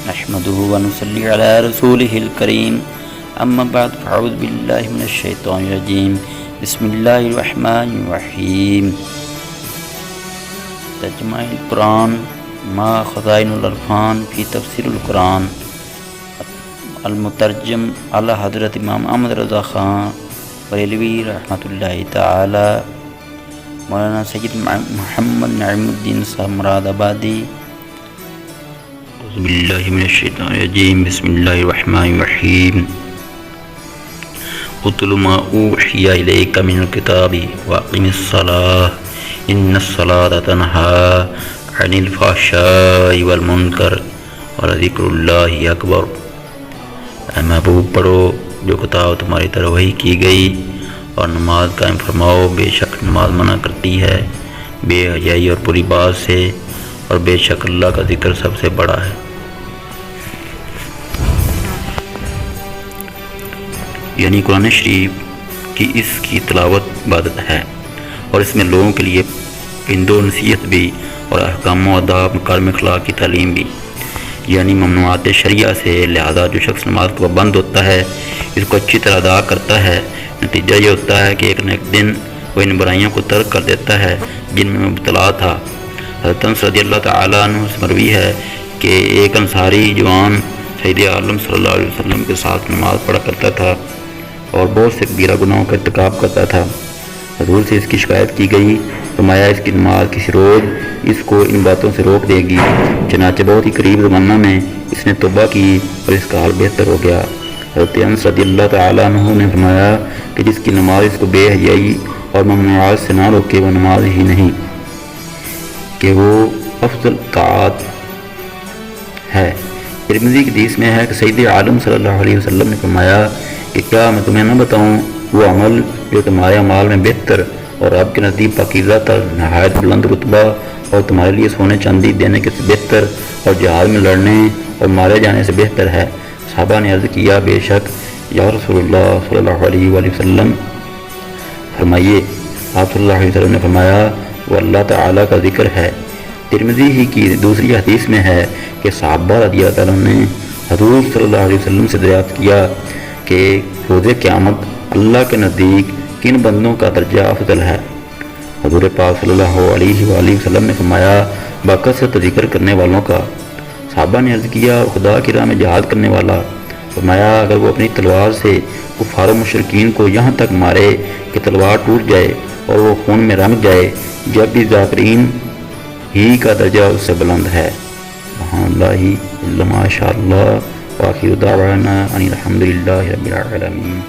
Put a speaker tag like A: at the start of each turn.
A: نحمده ونصلي على رسوله الكريم اما بعد فاعوذ بالله من الشيطان الرجيم بسم الله الرحمن الرحيم ترجمہ القرآن ما خزائن العرفان فی تفسیر القرآن المترجم اعلیٰ حضرت امام احمد رضا خان بریلوی رحمۃ اللہ تعالی مولانا سید محمد نعیم الدین صاحب مراد آبادی اعوذ باللہ من الشیطان الرجیم بسم اللہ الرحمن الرحیم اتل ما اوحی الیک من الکتاب واقم الصلاۃ ان الصلاۃ تنہی عن الفحشاء والمنکر ولذکر اللہ اکبر۔ اے محبوب پڑھو جو کتاب تمہاری طرف وحی کی گئی اور نماز قائم فرماؤ، بے شک نماز منع کرتی ہے بے حیائی اور بری بات سے، اور بے شک اللہ کا ذکر سب سے بڑا ہے۔ یعنی قرآن شریف کی اس کی تلاوت عبادت ہے، اور اس میں لوگوں کے لیے ہند و نصیحت بھی اور احکام و آداب مکارم اخلاق کی تعلیم بھی، یعنی ممنوعات شریعہ سے۔ لہذا جو شخص نماز کا پابند ہوتا ہے، اس کو اچھی طرح ادا کرتا ہے، نتیجہ یہ ہوتا ہے کہ ایک نہ ایک دن وہ ان برائیوں کو ترک کر دیتا ہے جن میں مبتلا تھا۔ حضرت انس رضی اللہ تعالیٰ عنہ سے مروی ہے کہ ایک انصاری جوان سید عالم صلی اللہ علیہ وسلم کے ساتھ نماز پڑھا کرتا تھا اور بہت سے کبیرہ گناہوں کا ارتکاب کرتا تھا۔ حضور سے اس کی شکایت کی گئی، فرمایا اس کی نماز کسی روز اس کو ان باتوں سے روک دے گی۔ چنانچہ بہت ہی قریب زمانہ میں اس نے توبہ کی اور اس کا حال بہتر ہو گیا۔ حضرت انس رضی اللہ تعالیٰ عنہ نے فرمایا کہ جس کی نماز اس کو بے حیائی اور ممنوعات سے نہ روکے وہ نماز ہی نہیں کہ وہ افضل طاعت ہے۔ ترمذی کی حدیث میں ہے کہ سید عالم صلی اللہ علیہ وسلم نے فرمایا کہ کیا میں تمہیں نہ بتاؤں وہ عمل جو تمہارے اعمال میں بہتر اور آپ کے نزدیک پاکیزہ تر، نہایت بلند رتبہ اور تمہارے لیے سونے چاندی دینے کے سے بہتر اور جہاد میں لڑنے اور مارے جانے سے بہتر ہے؟ صحابہ نے عرض کیا بے شک یا رسول اللہ صلی اللہ علیہ وآلہ وسلم، فرمائیے۔ آپ صلی اللہ علیہ وسلم نے فرمایا وہ اللہ تعالیٰ کا ذکر ہے۔ ترمذی ہی کی دوسری حدیث میں ہے کہ صحابہ رضی اللہ تعالیٰ نے حضور صلی اللہ علیہ وسلم سے دریافت کیا کہ روز قیامت اللہ کے نزدیک کن بندوں کا درجہ افضل ہے؟ حضور پاک صلی اللہ علیہ وآلہ وسلم نے فرمایا بکثرت ذکر کرنے والوں کا۔ صحابہ نے عرض کیا خدا کی راہ میں جہاد کرنے والا؟ فرمایا اگر وہ اپنی تلوار سے کفار و مشرکین کو یہاں تک مارے کہ تلوار ٹوٹ جائے اور وہ خون میں رنگ جائے، جب بھی ذاکرین ہی کا درجہ اس سے بلند ہے۔ سبحان اللہ الا ما شاء اللہ، وآخر دعوانا ان الحمد للہ رب العالمین۔